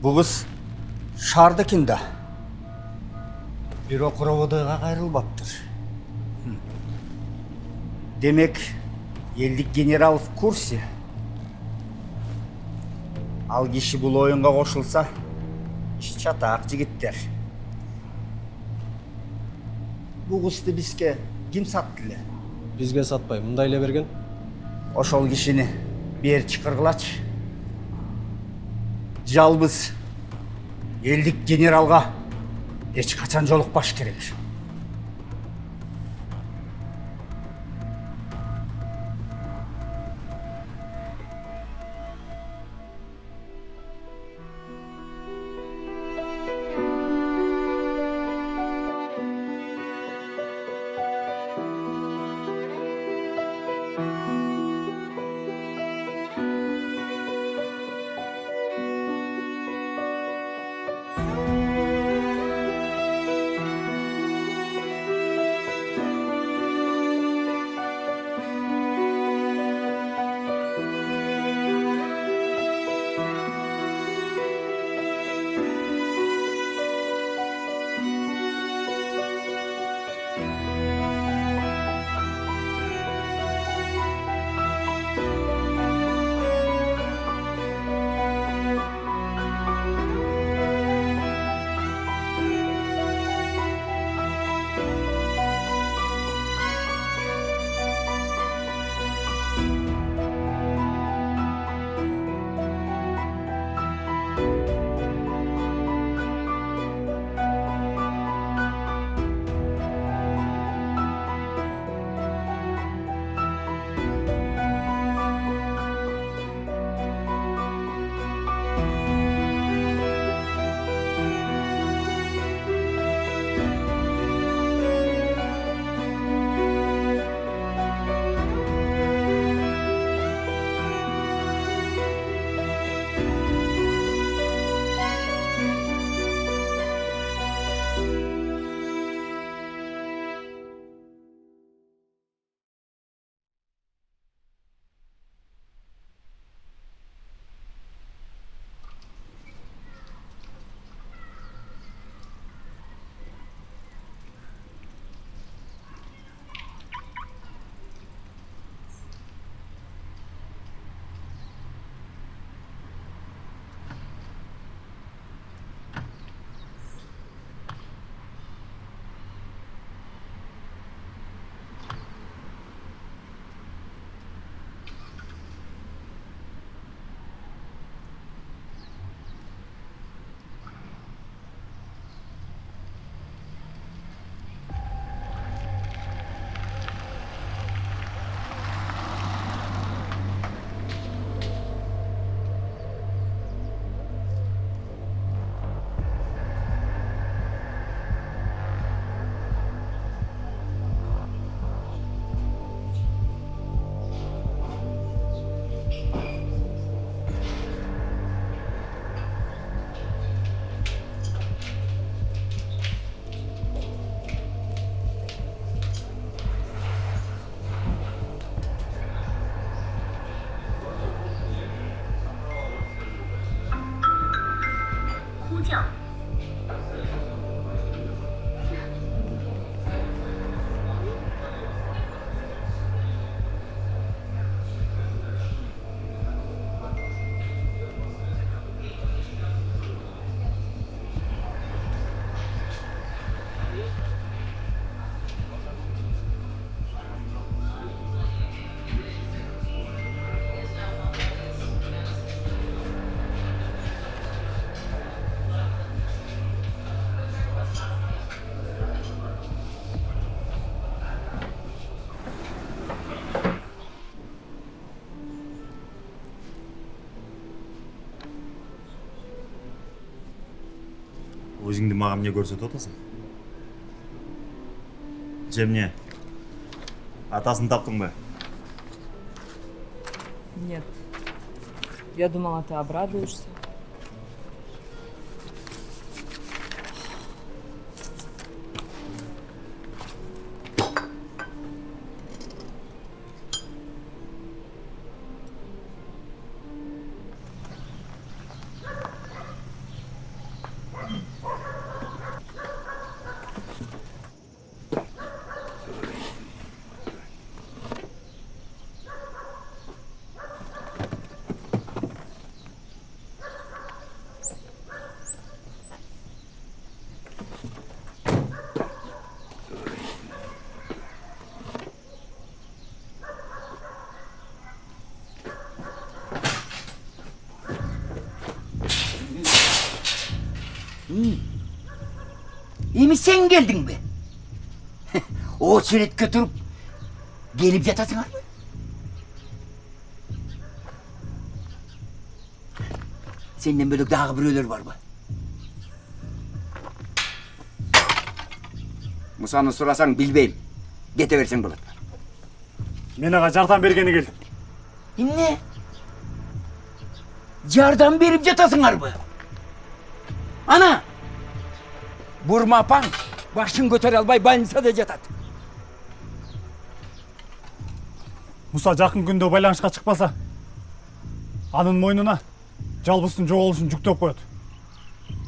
Bu kız Şardakinde. Bir okurovodaga kayrılbaptır. Demek eldik general в курсе. Al kişi bu oyunga koşulsa iş çatak jigitler. Bu kızdı bizge kim sattılı? Bizge satpay, мындайлай берген. Oşol kişini bir çıkırgılaç. Жалбыз eldik generalga hiç kaçan jolukbaş керек. Өзіңді маған не көрсетіп отырсың? Жемне, атасын таптың ба? Нет. Я думала, ты обрадуешься. Emi sen geldin mi? O çeretke turup gelip yatasın mı? Senden böyle daha biröler var mı? Musa'nı sorasan bilbeyim. Geteversen bulat. Men ага жардам бергени келдим. Ne? Yardım verip yatasınlar mı? Ana! Burma apan, başın götür albay больницада жатат. Муса жакын күндө байланышка чыкпаса, анын мойнуна жалбыздын жоголушун жүктөп коет.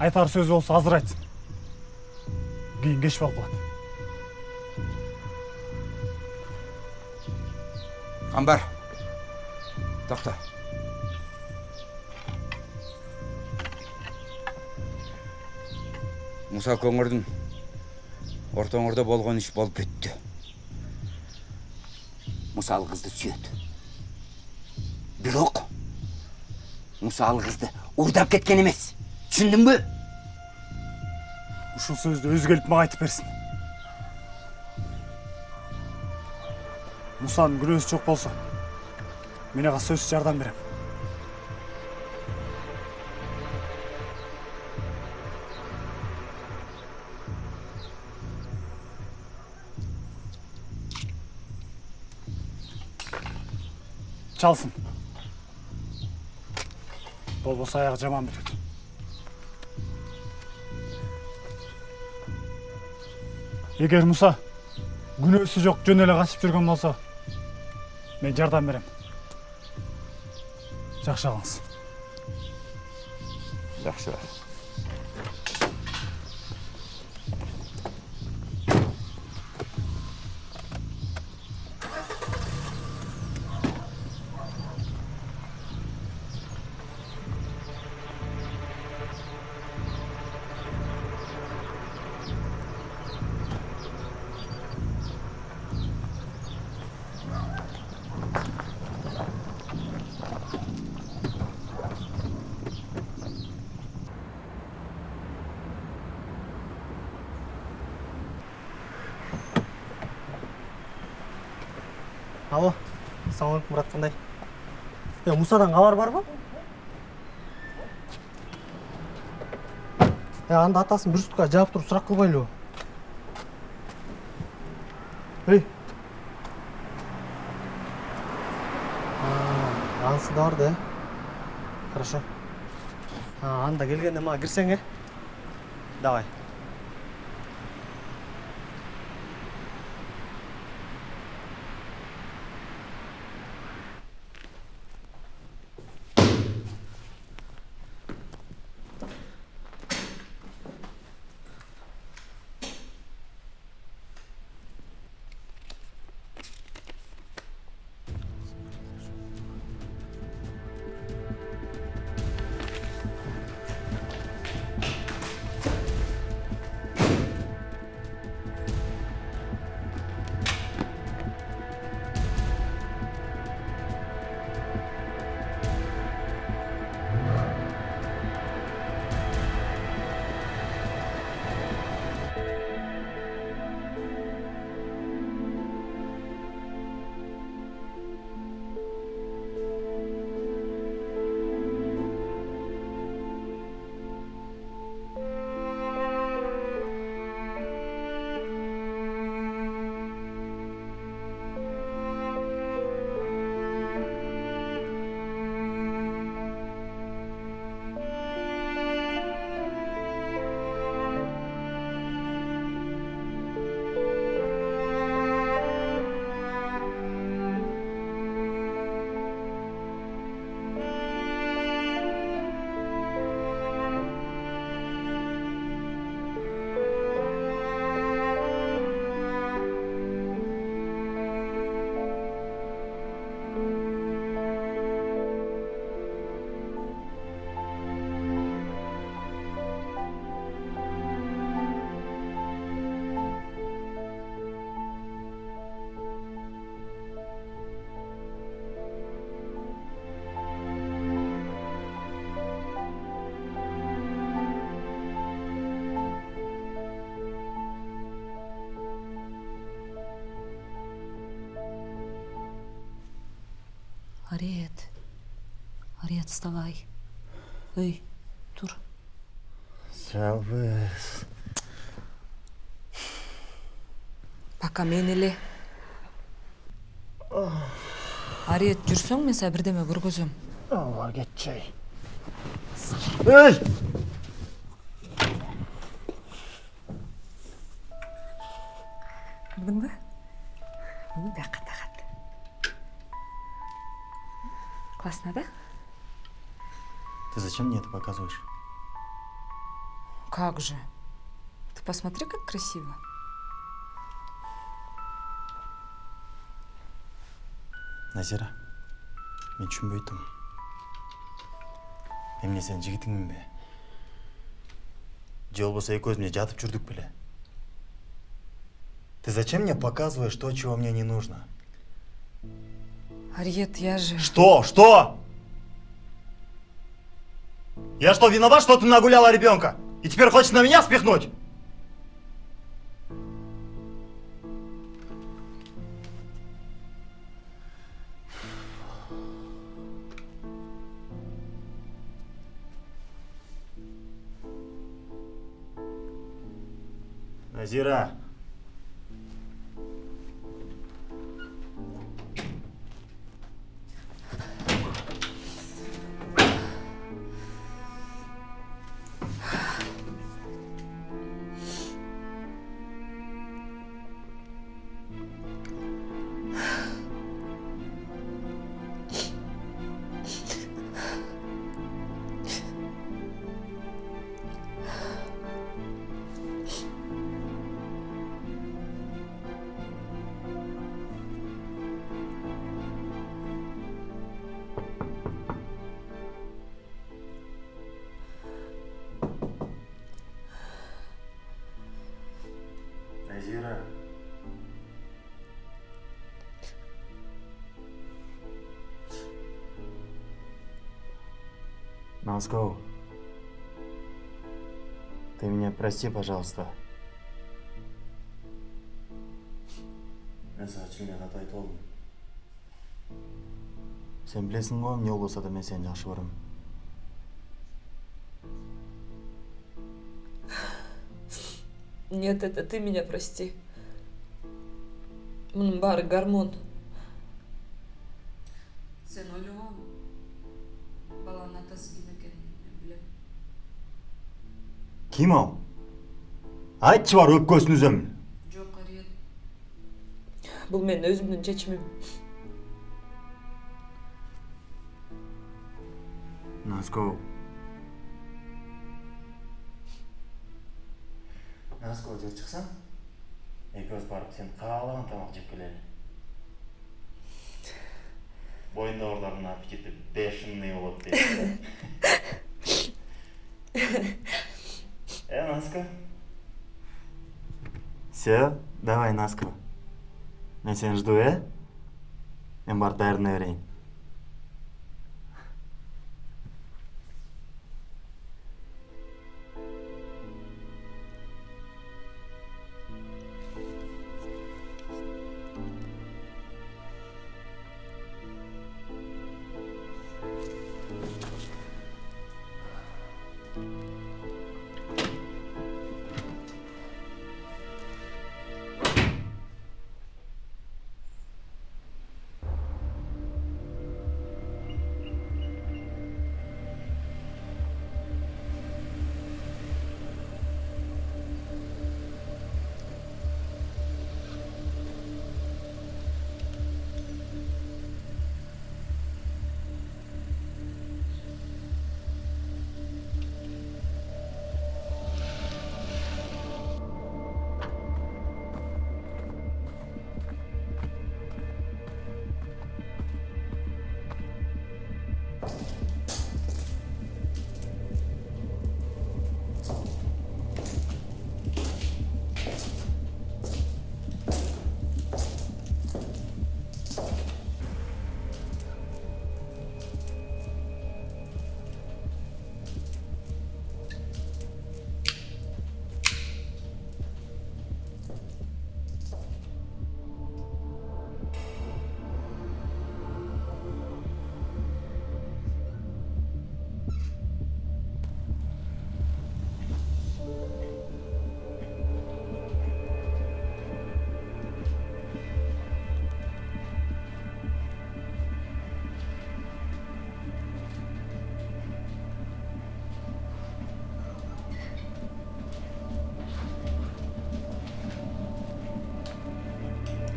Айтар сөзү болсо азыр айтсын. Кийин кеч болуп калат. Амбар, тоқта. Муса көңірдің ортоңырда болған іш болып кетті. Муса ал қызды сүйет. Бирок, Муса ал қызды ұрдап кеткен емес. Түсіндің бі? Ушул сөздү өзү келип мага айтып берсин. Мусанын күнөөсү жок болсо, мен ага сөзсүз жардам берем. Çalsın. Болбосо аягы жаман бүтөт. Эгер Муса күнөөсү жок жөн эле качып жүргөн болсо, мен жардам берем. Жакшы алыңыз. Жақсы. Алло, ассалаумалейкум, Мурат, кандай? Мусадан хабар бар ба? Анда атасын бүрістікқа жауап тұрып сұрақ қылбайлы. Ансы да бар да. Хорошо. Анда келгенде мага кирсең, Давай. Ариет. Ариет, вставай. Эй, тур. Жалбыз. Пока мен эле. Ариет, жүрсөң мен сага бирдеме көргөзөм. Ала кетчей. Эй! Көрдүңбү? Муну бияка тагат. Классно, да? Ты зачем мне это показываешь? Как же? Ты посмотри, как красиво. Назира, мен түшүнбөй атам. Эмне сен жигитиңмин бе? Же болбосо экөөбүз жатып жүрдүк беле? Ты зачем мне показываешь то, чего мне не нужно? Ариет, я же... Что? Что? Я что, виноват, что ты нагуляла ребенка? И теперь хочешь на меня спихнуть? Назира. Назира. Назгоу. Ты меня прости, пожалуйста. Мен сага чынын ката айтып алдым. Сен билесиң го, эмне болбосо да мен сени жакшы көрөм. Нет, это ты меня прости. Мунун баары гормон. Сен ойлогонбу? Баланын атасы ким экенин мен билем. Ким ал? Айтчы бар, өпкөсүн үзөмүн. Жок, Ариет. Бул менин өзүмдүн чечимим. Назгоу. Назгоу, жер чыксаң, экөөбүз барып сен каалаган тамак жеп келели. Боюндагылардын аппетити бешеный болот дейт. Назка. Все, давай, Назка. Мен сени жду, Мен барып даярдана берейин.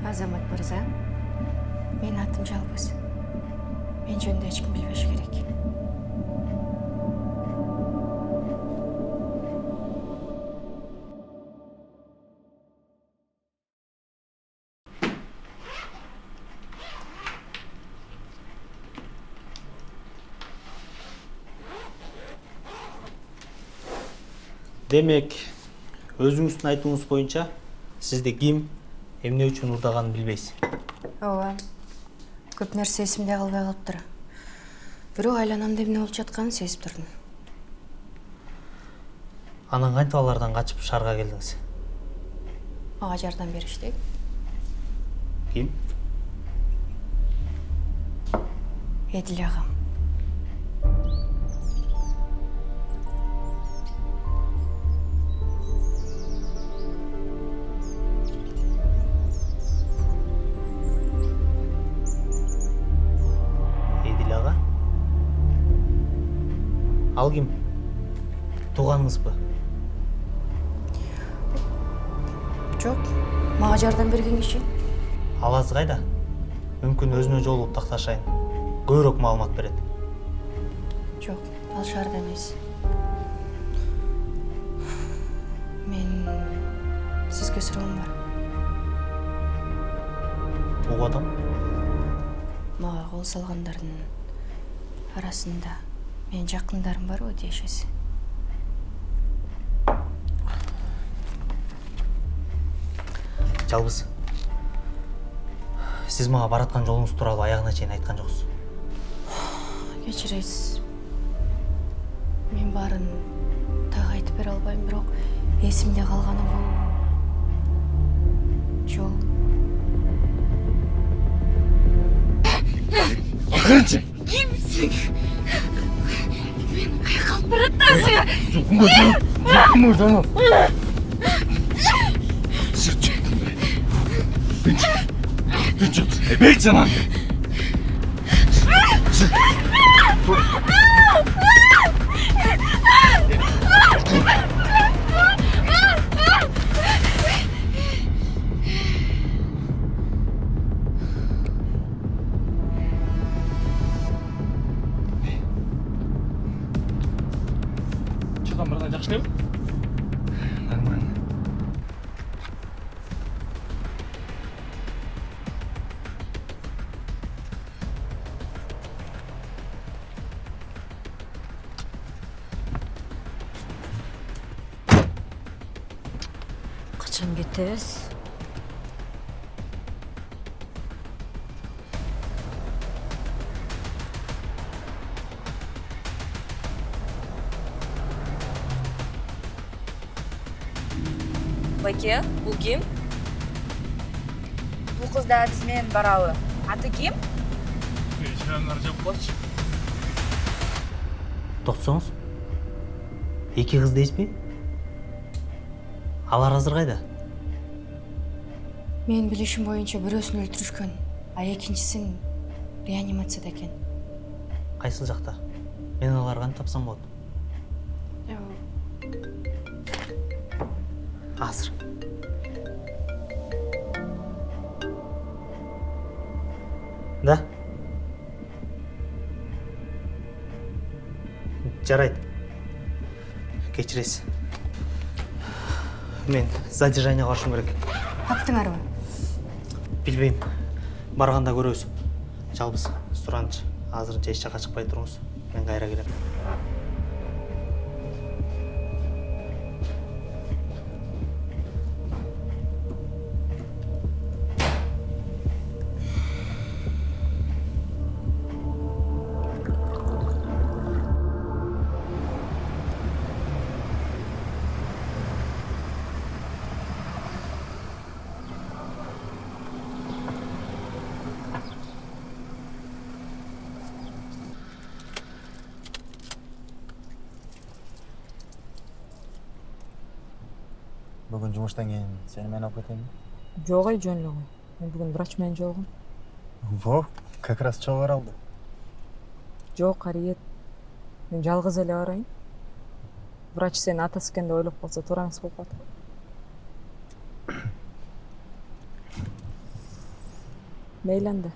Азамат мырза, мен атым Жалбыз. Мен жөнінде ешкім білбеші керек. Демек, өзіңіздің айтуыңыз бойынша, сізде ким, эмне үчүн урдаганын билбейсиз. Ооба. Көп нерсе эсимде калбай калыптыр. Бирок айланамда эмне болуп жатканын сезип турдум. Анан кантип алардан качып шаарга келдиңиз? Мага жардам беришти. Ким? Эдил агам. Эдил ага? Ал ким? Тууганыңызбы? Жок, мага жардам берген киши. Ал азыр кайда? Мүмкүн өзүнө жолугуп такташайын. Көбүрөөк маалымат берет. Жок, ал шаарда эмес. Мен сизге суроом бар. Угодум. Мага кол салгандардын арасында менин жакындарым барбы дешеси? Жалбыз. Сиз мага бараткан жолуңуз тууралуу аягына чейин айткан жоксуз. Кечиресиз. Мен баарын так айтып бере албайм, бирок эсимде калганы бул жол. Акырынчы. Kimsin? Beni kayıkal bıraktın. Мырзаны. Sırt çektim be. Ben çıktım. Bey sana. Çıkan buradan жақсы değil mi? Нормально. Kaçan gideriz? Баке, бұл кім? Бұл қыз да бізмен баралы. Аты кім? Şuranları cevap koç. Токтосоңуз. Эки кыз дейсизби? Алар азыр кайда? Мен билишим боюнча бирөөсүн өлтүрүшкөн, а экинчисин реанимацияда экен. Кайсыл жакта? Мен аларга кантип тапсам болот? Азыр. Да? Жарайт. Кечиресиз. Мен задержание барышым керек. Таптыңарбы? Билбейм. Барганда көрөбүз. Жалбыз, суранчы. Азырынча эч жакка чыкпай туруңуз. Мен кайра келем. Бүгін жұмыштан кейін сені мен алып кетейін бе? Жоқ ай жөн эле кой. Мен бүгүн врачмен жолугум. Во, как раз чогуу алды. Жоқ, Ариет. Мен жалгыз эле барайын. Врач сени атасы экен деп ойлоп калса туура эмес болуп калат. Мейлі анда.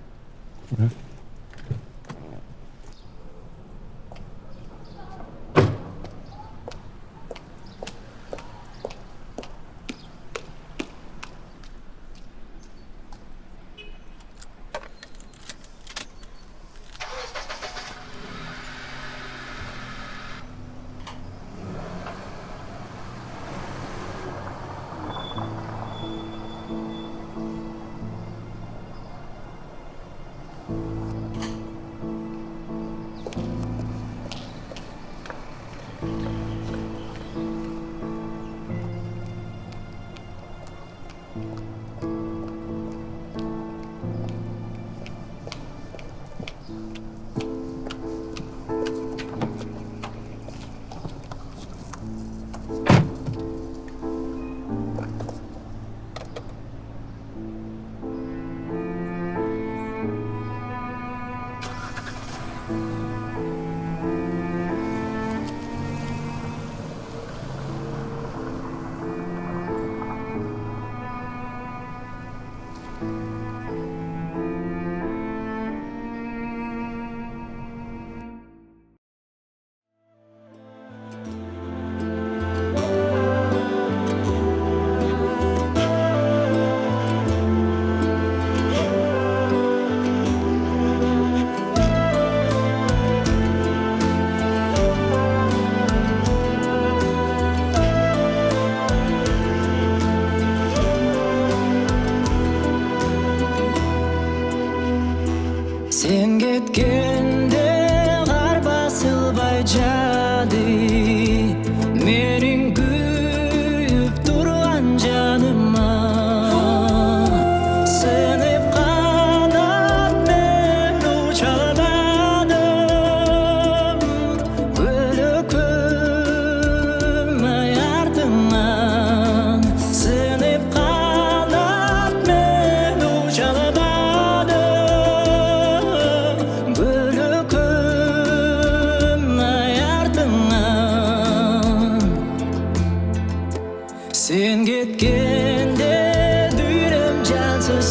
Sen ketkende kar basılbay jadi, mening kuyup turgan janıma. Sınıp kanat men uçalmadım, gülüküm ayartımdan. Sınıp kanat men uçalmadım, sen ketkende düyrem cansız